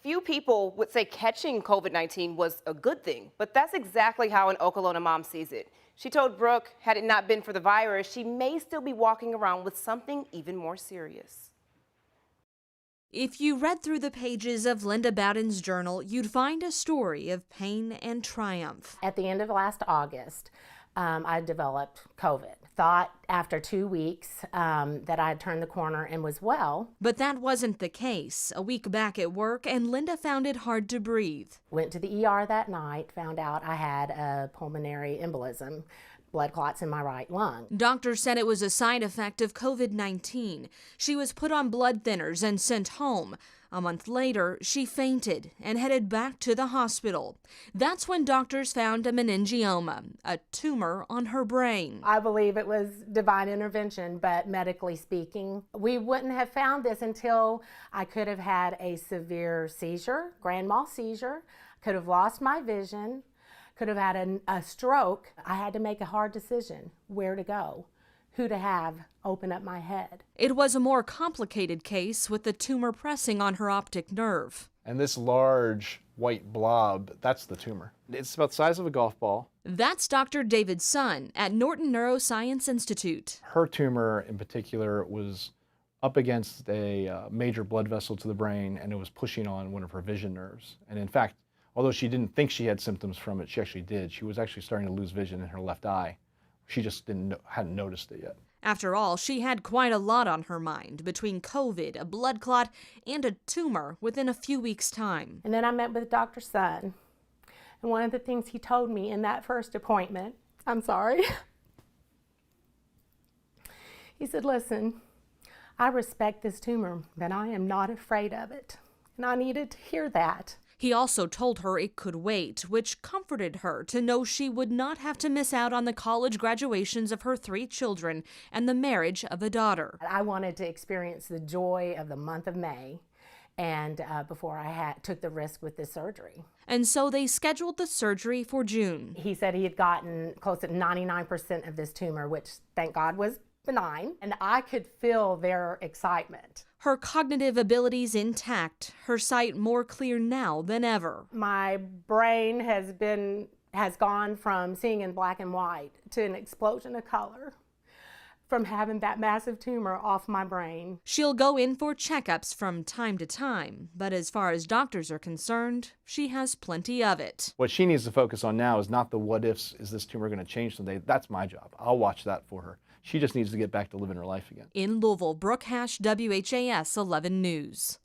Few people would say catching COVID-19 was a good thing, but that's exactly how an Okolona mom sees it. She told Brooke, had it not been for the virus, she may still be walking around with something even more serious. If you read through the pages of Linda Bowden's journal, you'd find a story of pain and triumph. At the end of last August, I developed COVID. Thought after 2 weeks that I had turned the corner and was well. But that wasn't the case. A week back at work, and Linda found it hard to breathe. Went to the ER that night, found out I had a pulmonary embolism, blood clots in my right lung. Doctors said it was a side effect of COVID-19. She was put on blood thinners and sent home. A month later, she fainted and headed back to the hospital. That's when doctors found a meningioma, a tumor on her brain. I believe it was divine intervention, but medically speaking, we wouldn't have found this until I could have had a severe seizure, grand mal seizure, could have lost my vision, could have had a stroke. I had to make a hard decision where to go, who to have open up my head. It was a more complicated case with the tumor pressing on her optic nerve. And this large white blob, that's the tumor. It's about the size of a golf ball. That's Dr. David Sun at Norton Neuroscience Institute. Her tumor in particular was up against a major blood vessel to the brain, and it was pushing on one of her vision nerves. And in fact, although she didn't think she had symptoms from it, she actually did. She was actually starting to lose vision in her left eye. She just hadn't noticed it yet. After all, she had quite a lot on her mind between COVID, a blood clot, and a tumor within a few weeks' time. And then I met with Dr. Sun. And one of the things he told me in that first appointment, I'm sorry, he said, listen, I respect this tumor, but I am not afraid of it. And I needed to hear that. He also told her it could wait, which comforted her to know she would not have to miss out on the college graduations of her 3 children and the marriage of a daughter. I wanted to experience the joy of the month of May and before I took the risk with this surgery. And so they scheduled the surgery for June. He said he had gotten close to 99% of this tumor, which thank God was benign, and I could feel their excitement. Her cognitive abilities intact, her sight more clear now than ever. My brain has gone from seeing in black and white to an explosion of color from having that massive tumor off my brain. She'll go in for checkups from time to time, but as far as doctors are concerned, she has plenty of it. What she needs to focus on now is not the what ifs, is this tumor going to change someday? That's my job. I'll watch that for her. She just needs to get back to living her life again. In Louisville, Brooke Hash, WHAS 11 News.